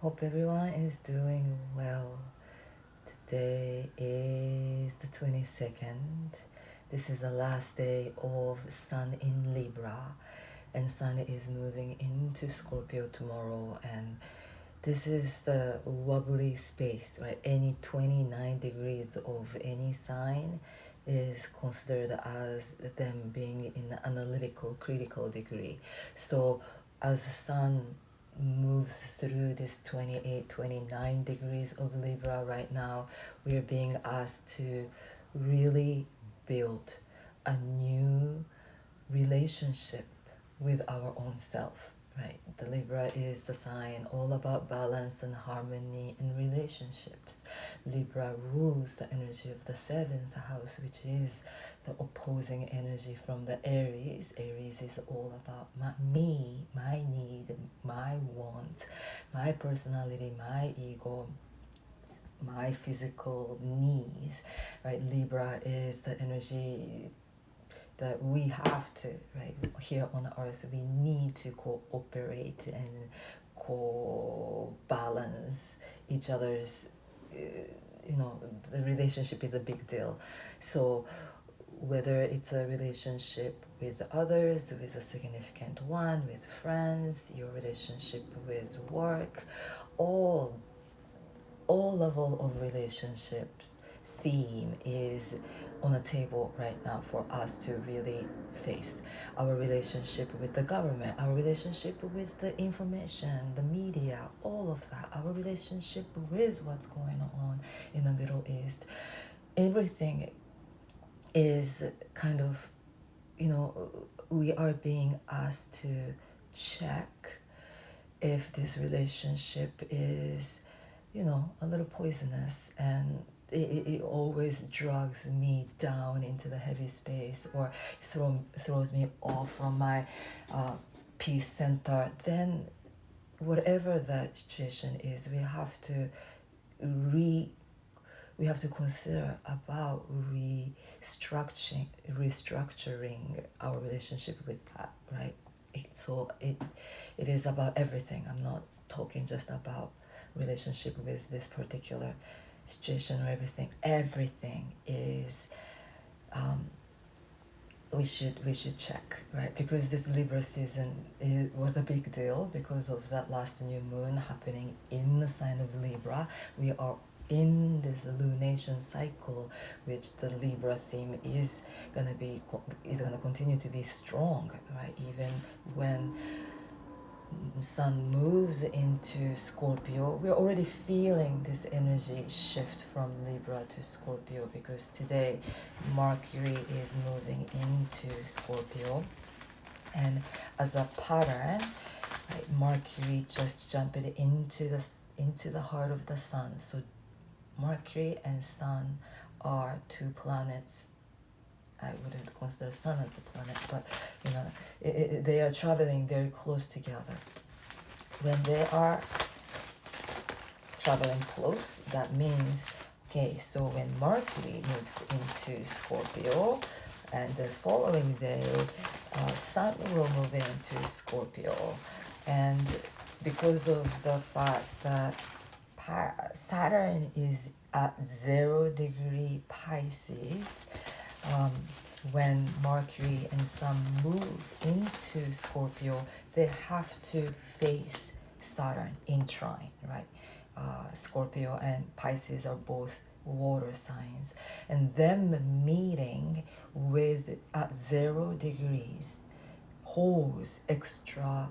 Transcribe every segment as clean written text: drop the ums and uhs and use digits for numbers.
Hope everyone is doing well. Today is the 22nd. This is the last day of Sun in Libra, and Sun is moving into Scorpio tomorrow. And this is the wobbly space, right? Any 29 degrees of any sign is considered as them being in the analytical critical degree. So as the sun moves through this 28, 29 degrees of Libra right now, we're being asked to really build a new relationship with our own self, right? The Libra is the sign all about balance and harmony in relationships. Libra rules the energy of the seventh house, which is the opposing energy from the Aries. Aries is all about me, my need, my want, my personality, my ego, my physical needs, right? Libra is the energy that we have to, right, here on earth we need to cooperate and co-balance each other's, the relationship is a big deal. So whether it's a relationship with others, with a significant one, with friends, your relationship with work, all all level of relationships theme is on a table right now for us to really face our relationship with the government, our relationship with the information, the media, all of that, our relationship with what's going on in the Middle East. Everything is kind of, we are being asked to check if this relationship is, a little poisonous, and it always drags me down into the heavy space, or throws me off from my peace center. Then whatever that situation is, re we have to consider about restructuring our relationship with that, right? It is about everything. I'm not talking just about relationship with this particular situation or everything. Everything is, we should check, right? Because this Libra season, it was a big deal because of that last new moon happening in the sign of Libra. We are in this lunation cycle, which the Libra theme is gonna continue to be strong, right? Even when Sun moves into Scorpio, we're already feeling this energy shift from Libra to Scorpio, because today Mercury is moving into Scorpio, and as a pattern, right, Mercury just jumped into the heart of the Sun. So Mercury and Sun are two planets. I wouldn't consider Sun as the planet, but they are traveling very close together. When they are traveling close, that means, okay, so when Mercury moves into Scorpio, and the following day, Sun will move into Scorpio, and because of the fact that Saturn is at 0 degree Pisces, when Mercury and Sun move into Scorpio, they have to face Saturn in trine, right? Scorpio and Pisces are both water signs, and them meeting with at 0 degrees holds extra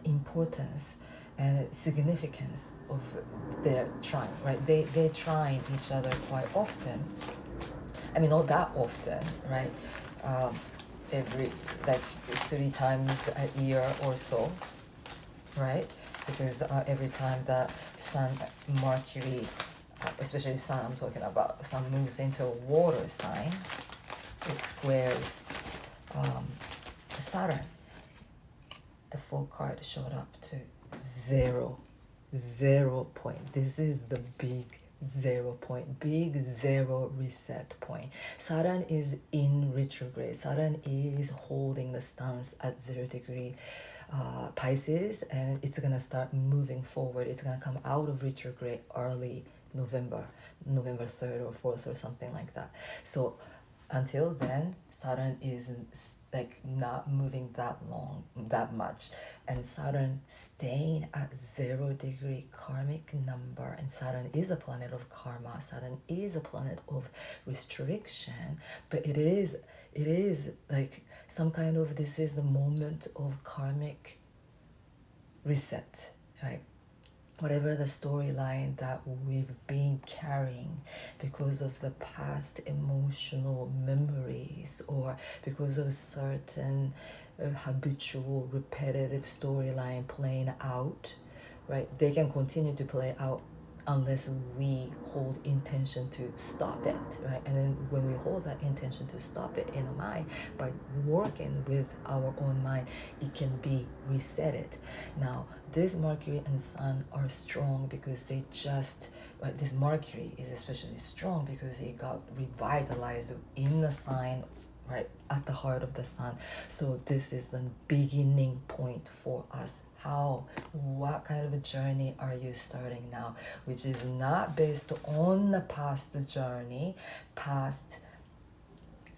importance and significance of their trine, right? They trine each other quite often. I mean, not that often, right? Every, like, 3 times a year or so, right? Because every time that Sun, Mercury, especially Sun, I'm talking about, Sun moves into a water sign, it squares Saturn. The full card showed up to 0 point. This is the big 0 point, big zero reset point. Saturn is in retrograde. Saturn is holding the stance at 0 degree Pisces, and it's gonna start moving forward. It's gonna come out of retrograde early November 3rd or 4th or something like that. So until then, Saturn is like not moving that much, and Saturn staying at 0 degree karmic number. And Saturn is a planet of karma. Saturn is a planet of restriction, but it is like some kind of, this is the moment of karmic reset, right? Whatever the storyline that we've been carrying because of the past emotional memories, or because of certain habitual repetitive storyline playing out, right? They can continue to play out unless we hold intention to stop it, right? And then when we hold that intention to stop it in the mind, by working with our own mind, it can be resetted. Now, this Mercury and Sun are strong because they just, right, this Mercury is especially strong because it got revitalized in the sign, right, at the heart of the sun. So this is the beginning point for us. What kind of a journey are you starting now, which is not based on the past journey, past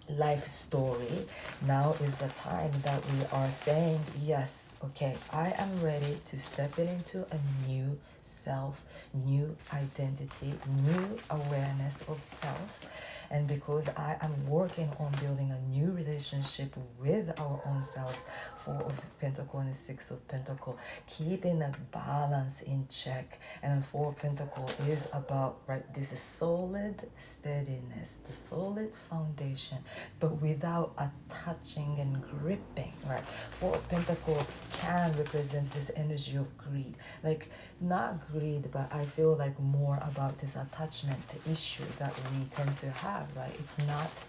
life story. Now is the time that we are saying, yes, okay, I am ready to step into a new self, new identity, new awareness of self. And because I am working on building a new relationship with our own selves, 4 of Pentacle and 6 of Pentacle, keeping the balance in check. And 4 of Pentacle is about, right, this is solid steadiness, the solid foundation, but without attaching and gripping, right? 4 of Pentacle can represent this energy of greed, like not greed, but I feel like more about this attachment issue that we tend to have, right? It's not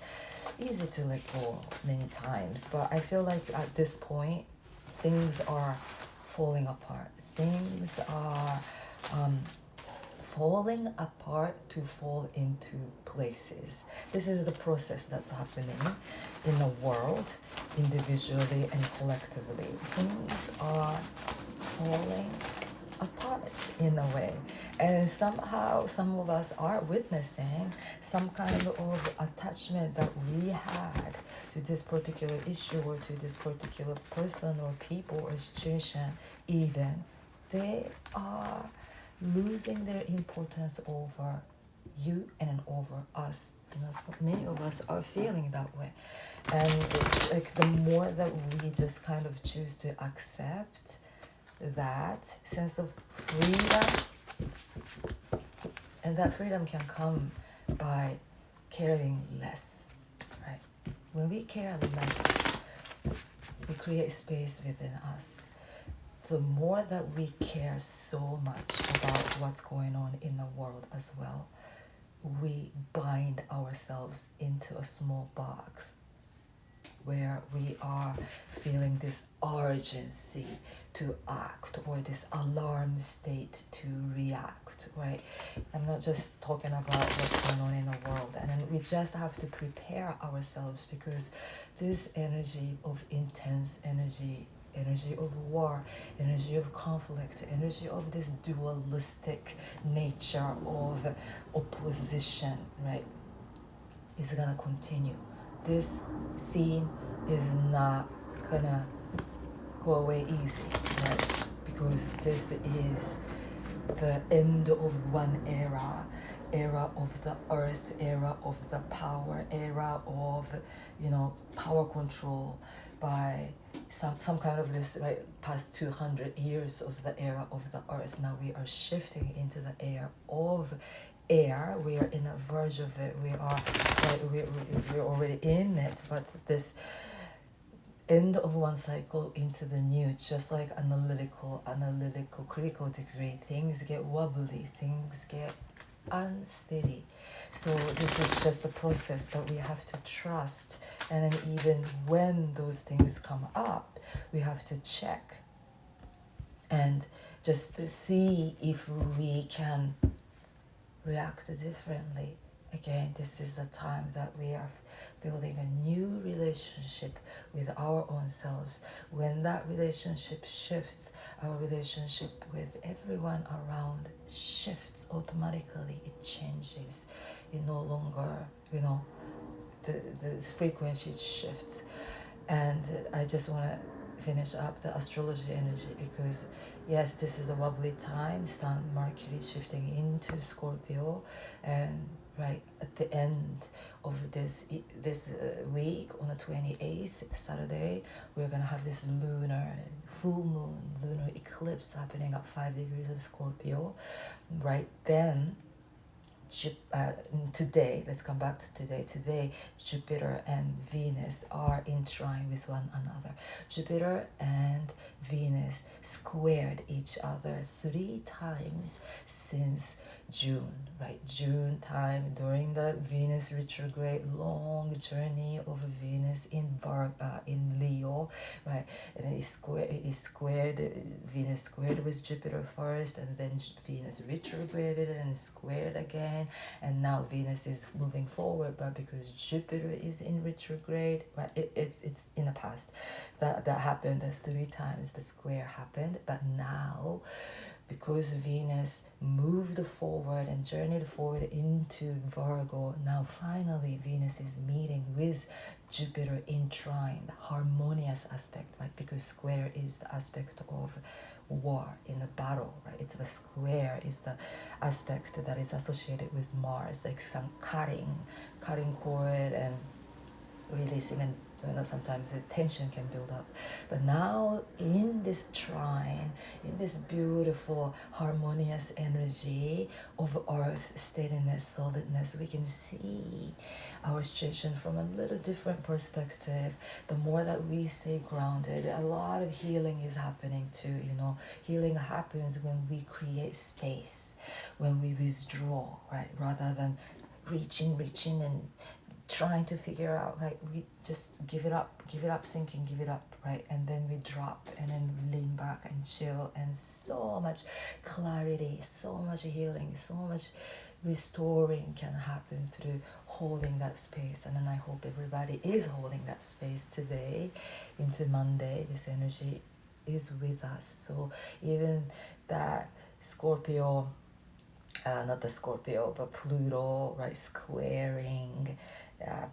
easy to let go many times, but I feel like at this point things are falling apart. Things are falling apart to fall into places. This is the process that's happening in the world, individually and collectively. Things are falling apart in a way, and somehow some of us are witnessing some kind of attachment that we had to this particular issue or to this particular person or people or situation. Even they are losing their importance over you and over us. So many of us are feeling that way, and like the more that we just kind of choose to accept that sense of freedom, and that freedom can come by caring less, right? When we care less, we create space within us. The more that we care so much about what's going on in the world as well, we bind ourselves into a small box where we are feeling this urgency to act, or this alarm state to react, right? I'm not just talking about what's going on in the world, and then we just have to prepare ourselves, because this energy of intense energy of war, energy of conflict, energy of this dualistic nature of opposition, right, is gonna continue. This theme is not gonna go away easy, right? Because this is the end of one era of the earth, era of the power, era of, power control by some kind of this, right, past 200 years of the era of the earth. Now we are shifting into the era of air. We are in a verge of it. We are, right, we're already in it, but this end of one cycle into the new, just like analytical, critical degree, things get wobbly, things get unsteady. So this is just a process that we have to trust, and then even when those things come up, we have to check and just see if we can react differently, Again, this is the time that we are building a new relationship with our own selves. When that relationship shifts, our relationship with everyone around shifts automatically. It changes. It no longer, the frequency shifts. And I just want to finish up the astrology energy because yes, this is the wobbly time. Sun, Mercury shifting into Scorpio, and right at the end of this week on the 28th Saturday, we're gonna have this lunar full moon, lunar eclipse happening at 5 degrees of Scorpio. Right then, today, let's come back to today. Today, Jupiter and Venus are in trine with one another. Jupiter and Venus squared each other 3 times since June, right? June time during the Venus retrograde, long journey of Venus in Leo, right? And it is squared. Venus squared with Jupiter first, and then Venus retrograded and squared again, and now Venus is moving forward. But because Jupiter is in retrograde, right? It's in the past that happened 3 times. The square happened, but now, because Venus moved forward and journeyed forward into Virgo, now finally Venus is meeting with Jupiter in trine, the harmonious aspect, right? Because square is the aspect of war in the battle, right? It's the square is the aspect that is associated with Mars, like some cutting cord and releasing, and sometimes the tension can build up. But now in this trine, in this beautiful harmonious energy of earth, steadiness, solidness, we can see our situation from a little different perspective. The more that we stay grounded, a lot of healing is happening too. Healing happens when we create space, when we withdraw, right? Rather than reaching and trying to figure out, right? We just give it up, thinking, give it up, right? And then we drop and then lean back and chill, and so much clarity, so much healing, so much restoring can happen through holding that space. And then I hope everybody is holding that space today into Monday. This energy is with us. So even that Scorpio, not the Scorpio, but Pluto, right, squaring uh,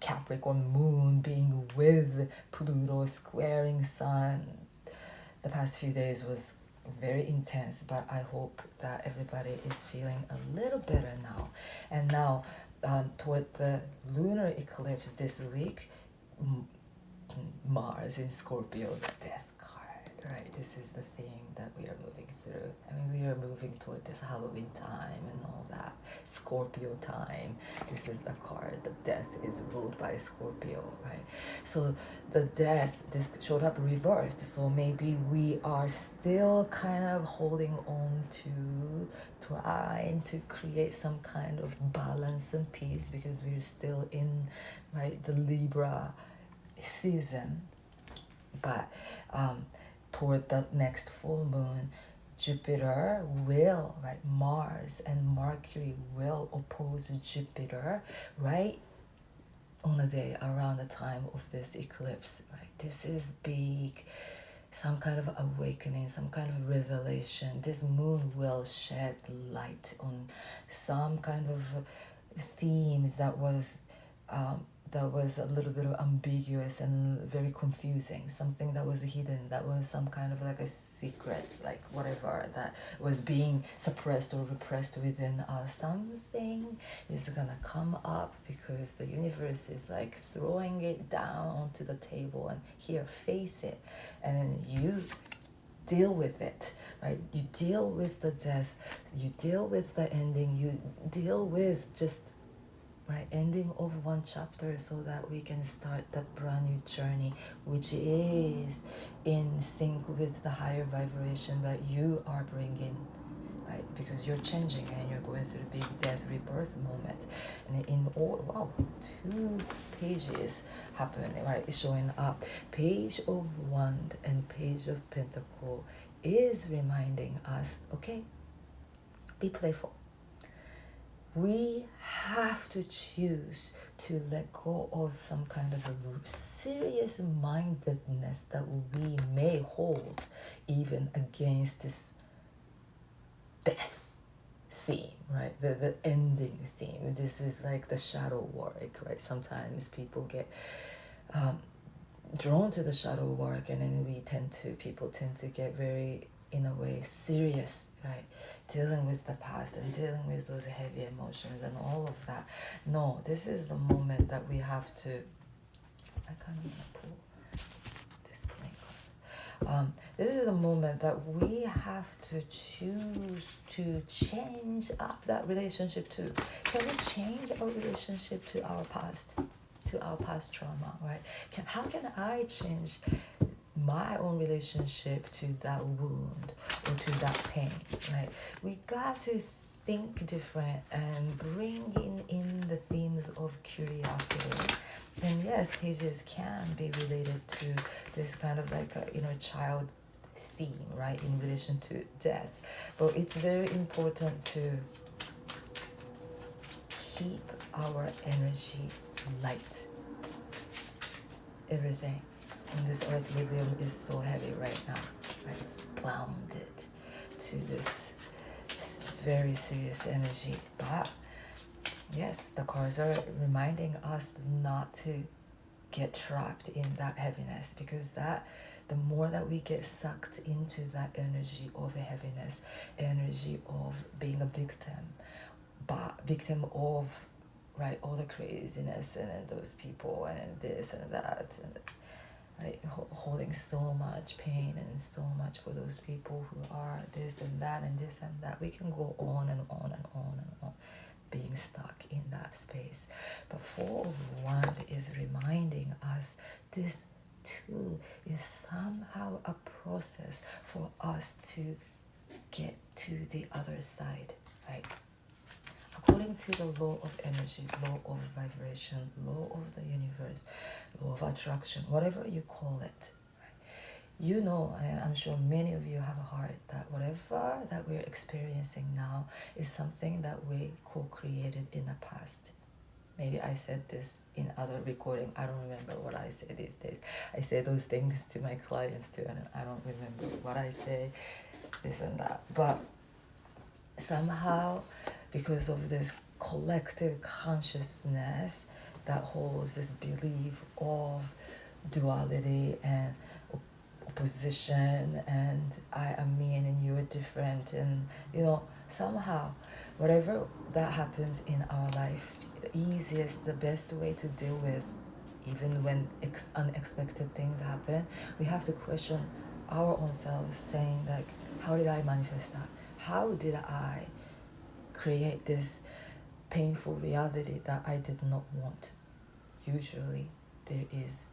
Capricorn moon being with Pluto, squaring Sun. The past few days was very intense, but I hope that everybody is feeling a little better now. And now, toward the lunar eclipse this week, Mars in Scorpio, the death card, right? This is the theme that we are moving through. I mean, we are moving toward this Halloween time and all that. Scorpio time. This is the card. The death is ruled by Scorpio, right? So the death, this showed up reversed. So maybe we are still kind of holding on to, trying to create some kind of balance and peace, because we're still in, right, the Libra season. But toward the next full moon, Jupiter will, right, Mars and Mercury will oppose Jupiter, right, on a day around the time of this eclipse, right? This is big, some kind of awakening, some kind of revelation. This moon will shed light on some kind of themes that was a little bit of ambiguous and very confusing, something that was hidden, that was some kind of like a secret, like whatever, that was being suppressed or repressed within us. Something is gonna come up because the universe is like throwing it down onto the table, and here, face it, and then you deal with it, right? You deal with the death, you deal with the ending, you deal with just, right, ending of one chapter, so that we can start that brand new journey, which is in sync with the higher vibration that you are bringing, right? Because you're changing and you're going through a big death rebirth moment. And in all, wow, 2 pages happening, right, showing up. Page of Wand and Page of Pentacle is reminding us, okay, be playful. we have to choose to let go of some kind of a serious mindedness that we may hold even against this death theme, right? The ending theme. This is like the shadow work, right? Sometimes people get drawn to the shadow work, and then people tend to get very, in a way, serious, right? Dealing with the past and dealing with those heavy emotions and all of that. No, this is the moment that we have to, I kind of want to pull this playing card. This is the moment that we have to choose to change up that relationship too. Can we change our relationship to our past? To our past trauma, right? How can I change my own relationship to that wound or to that pain, right? We got to think different and bring in the themes of curiosity. And yes, pages can be related to this kind of like a inner child theme, right, in relation to death. But it's very important to keep our energy light. Everything in this earthly realm is so heavy right now, right? It's bounded to this very serious energy. But yes, the cards are reminding us not to get trapped in that heaviness, because that the more that we get sucked into that energy of heaviness, energy of being a victim, but victim of, right, all the craziness and then those people and this and that, and right, holding so much pain and so much for those people who are this and that and this and that. We can go on and on and on and on, being stuck in that space. But Four of Wands is reminding us this too is somehow a process for us to get to the other side, right? According to the law of energy, law of vibration, law of the universe, law of attraction, whatever you call it, right? You know, and I'm sure many of you have a heart, that whatever that we're experiencing now is something that we co-created in the past. Maybe I said this in other recording. I don't remember what I say these days. I say those things to my clients too, and I don't remember what I say, this and that. But somehow, because of this collective consciousness that holds this belief of duality and opposition, and I am me and you're different, and somehow whatever that happens in our life, the easiest, the best way to deal with, even when unexpected things happen, we have to question our own selves, saying like, how did I manifest that? How did I create this painful reality that I did not want? Usually there is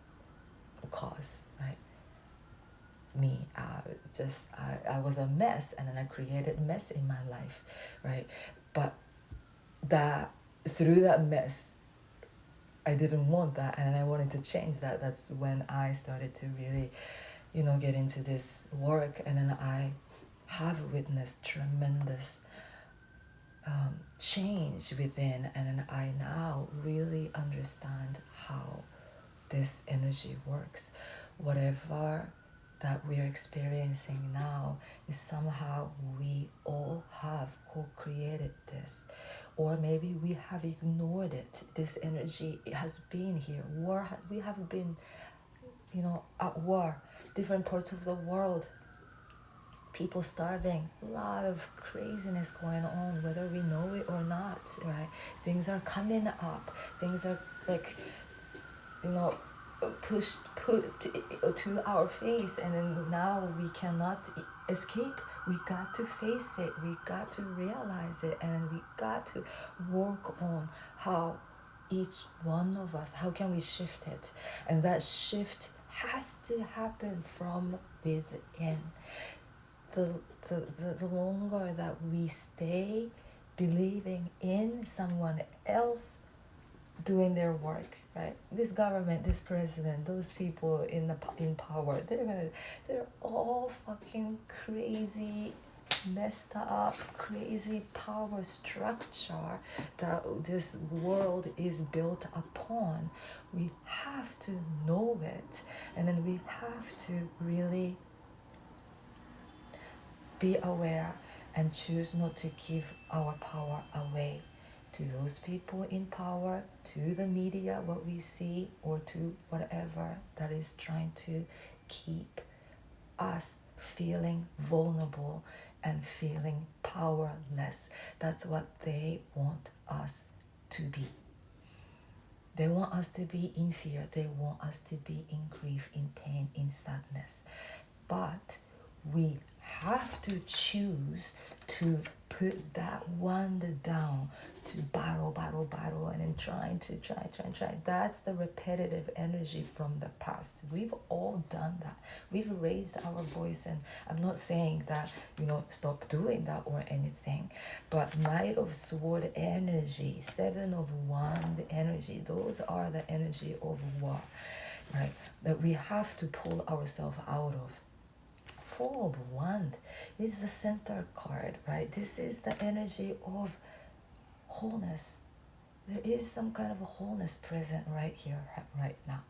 a cause, right? Me, I was a mess, and then I created mess in my life, right? But that through that mess, I didn't want that, and I wanted to change that. That's when I started to really, get into this work, and then I have witnessed tremendous change within, and then I now really understand how this energy works. Whatever that we're experiencing now is somehow we all have co-created this, or maybe we have ignored it. This energy, it has been here. We have been, at war, different parts of the world, people starving, a lot of craziness going on, whether we know it or not, right? Things are coming up, things are like, put to our face, and then now we cannot escape. We got to face it, we got to realize it, and we got to work on how each one of us, how can we shift it? And that shift has to happen from within. The longer that we stay believing in someone else doing their work, right? This government, this president, those people in power, they're all fucking crazy messed up, crazy power structure that this world is built upon. We have to know it, and then we have to really be aware and choose not to give our power away to those people in power, to the media, what we see, or to whatever that is trying to keep us feeling vulnerable and feeling powerless. That's what they want us to be. They want us to be in fear. They want us to be in grief, in pain, in sadness. But we have to choose to put that one down, to battle, and then try. That's the repetitive energy from the past. We've all done that. We've raised our voice, and I'm not saying that, stop doing that or anything, but Knight of Sword energy, Seven of Wand energy, those are the energy of war, right? That we have to pull ourselves out of. Four of Wand is the center card, right? This is the energy of wholeness. There is some kind of a wholeness present right here, right now.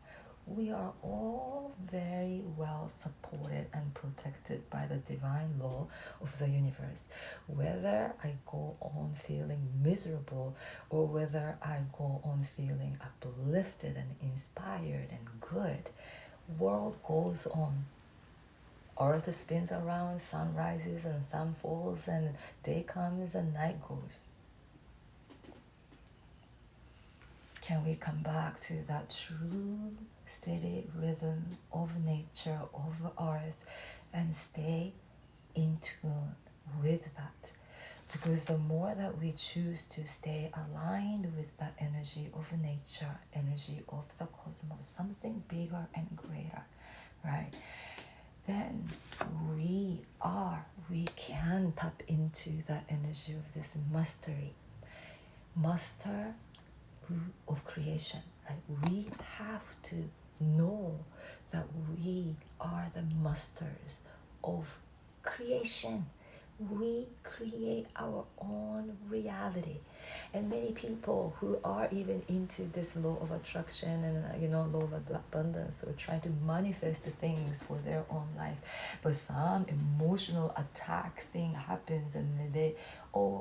We are all very well supported and protected by the divine law of the universe. Whether I go on feeling miserable or whether I go on feeling uplifted and inspired and good, world goes on. Earth spins around, sun rises and sun falls, and day comes and night goes. Can we come back to that true, steady rhythm of nature, of earth, and stay in tune with that? Because the more that we choose to stay aligned with that energy of nature, energy of the cosmos, something bigger and greater, right? Then we can tap into that energy of this master of creation, right? We have to know that we are the masters of creation. We create our own reality. And many people who are even into this law of attraction and law of abundance, or trying to manifest things for their own life, but some emotional attack thing happens and they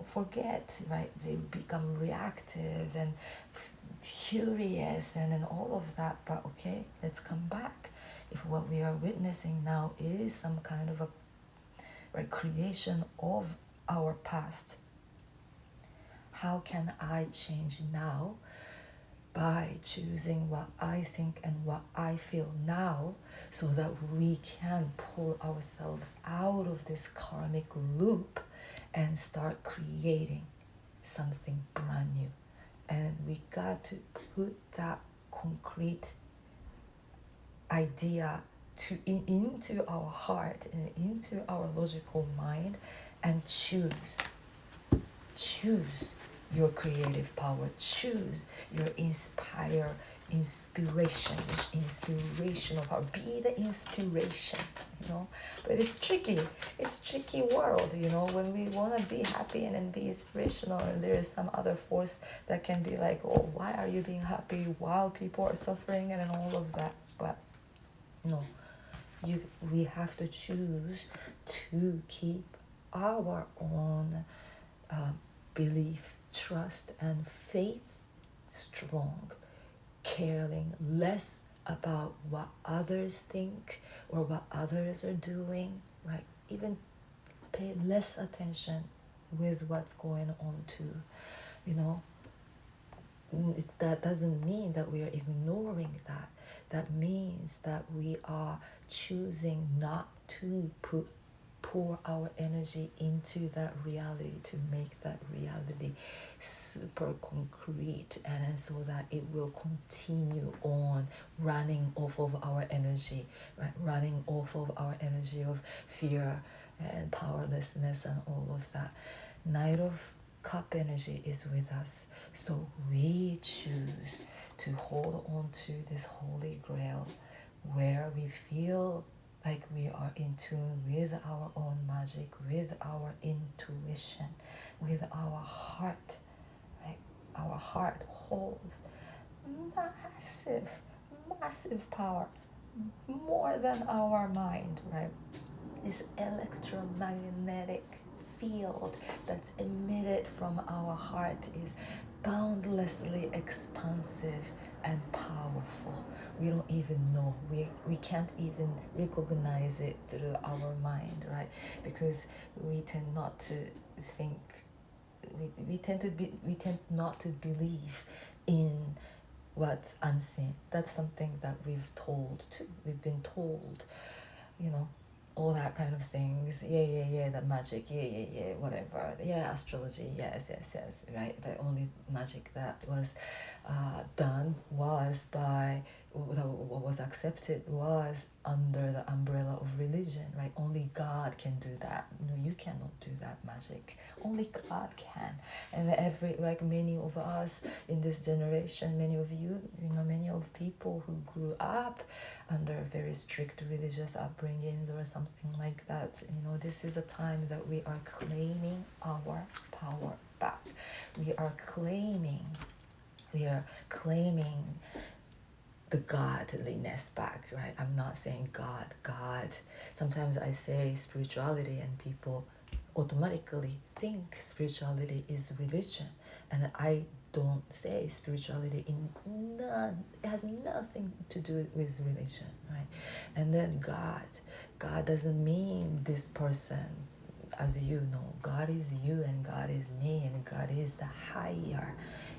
forget, right? They become reactive and furious and all of that. But okay, let's come back. If what we are witnessing now is some kind of a creation of our past, how can I change now? By choosing what I think and what I feel now, so that we can pull ourselves out of this karmic loop and start creating something brand new. And we got to put that concrete idea into our heart and into our logical mind, and choose your creative power, choose your inspirational power, be the inspiration. But it's tricky world, when we want to be happy and be inspirational, and there is some other force that can be like, oh, why are you being happy while people are suffering and all of that? But no, we have to choose to keep our own belief, trust, and faith strong, caring less about what others think or what others are doing, right? Even pay less attention with what's going on too, that doesn't mean that we are ignoring that. That means that we are choosing not to pour our energy into that reality, to make that reality super concrete, and so that it will continue on running off of our energy, right? Running off of our energy of fear and powerlessness and all of that. Knight of Cup energy is with us, so we choose to hold on to this holy grail, where we feel like we are in tune with our own magic, with our intuition, with our heart, right? Our heart holds massive, massive power, more than our mind, right? This electromagnetic field that's emitted from our heart is boundlessly expansive and powerful. We don't even know. We can't even recognize it through our mind, right? Because we tend not to think, we tend not to believe in what's unseen. That's something that we've been told, you know, all that kind of things. Yeah, that magic, yeah, whatever. Yeah, astrology, yes, right? The only magic that was done was by, what was accepted was under the umbrella of religion, right? Only God can do that. No, you cannot do that magic. Only God can. And like many of us in this generation, many of you, many of people who grew up under very strict religious upbringings or something like that, this is a time that we are claiming our power back. We are claiming the godliness back, right? I'm not saying God. Sometimes I say spirituality and people automatically think spirituality is religion. And I don't say spirituality it has nothing to do with religion, right? And then God doesn't mean this person. As you know, God is you and God is me, and God is the higher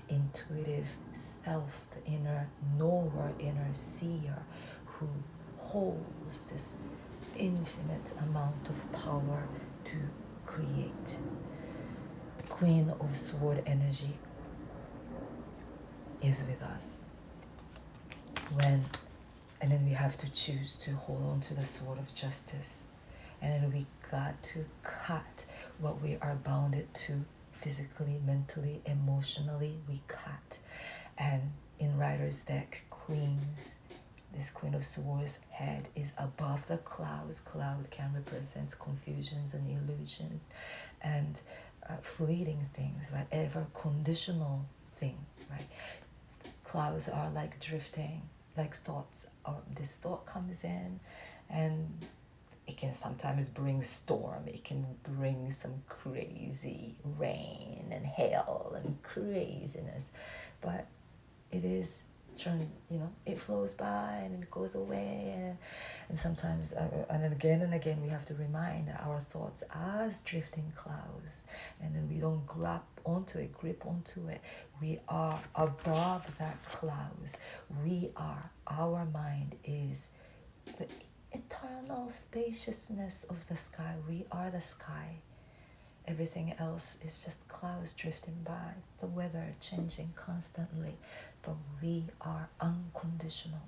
intuitive self, the inner knower, inner seer, who holds this infinite amount of power to create. Queen of Sword energy is with us. And then we have to choose to hold on to the sword of justice. And then we got to cut what we are bounded to physically, mentally, emotionally. We cut. And in Rider's deck, this Queen of Swords head is above the clouds. Cloud can represent confusions and illusions and fleeting things, right? Ever conditional thing, right? Clouds are like drifting, like thoughts. Or this thought comes in, and it can sometimes bring storm. It can bring some crazy rain and hail and craziness, but it is, it flows by and it goes away. And sometimes, and again, we have to remind our thoughts as drifting clouds, and then we don't grip onto it. We are above that clouds. Our mind is the eternal spaciousness of the sky. We are the sky. Everything else is just clouds drifting by, the weather changing constantly, but we are unconditional.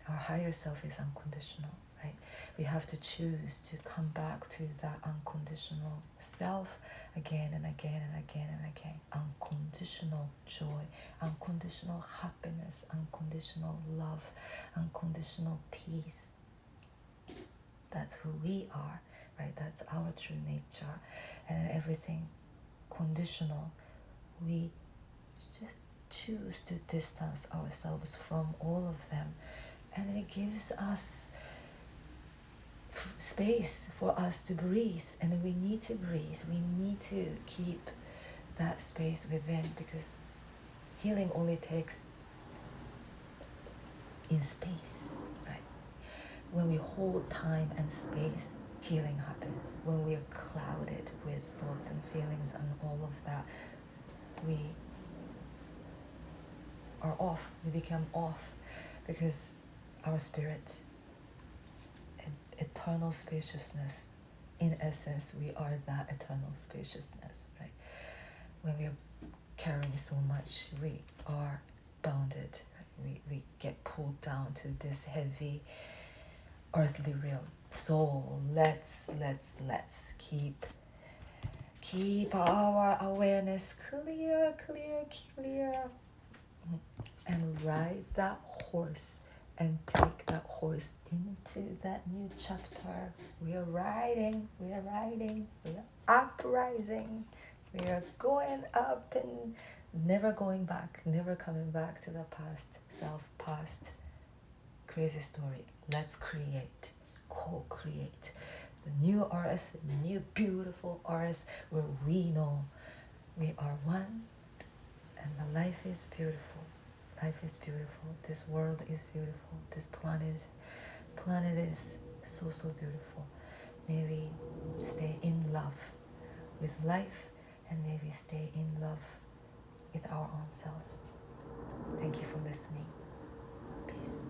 Our higher self is unconditional, right? We have to choose to come back to that unconditional self again and again and again and again. Unconditional joy, unconditional happiness, unconditional love, unconditional peace. That's who we are, right? That's our true nature. And everything conditional, we just choose to distance ourselves from all of them. And it gives us space for us to breathe. And we need to breathe. We need to keep that space within, because healing only takes in space, right? When we hold time and space, healing happens. When we are clouded with thoughts and feelings and all of that, we are off. We become off, because our spirit, eternal spaciousness, in essence, we are that eternal spaciousness, right? When we are carrying so much, we are bounded. We get pulled down to this heavy earthly realm. So let's keep our awareness clear, and ride that horse and take that horse into that new chapter. We are riding, we are riding, we are uprising, we are going up and never going back, never coming back to the past self, past crazy story. Let's create, co-create the new earth, the new beautiful earth where we know we are one and the life is beautiful. Life is beautiful. This world is beautiful. This planet is so beautiful. Maybe stay in love with life and maybe stay in love with our own selves. Thank you for listening. Peace.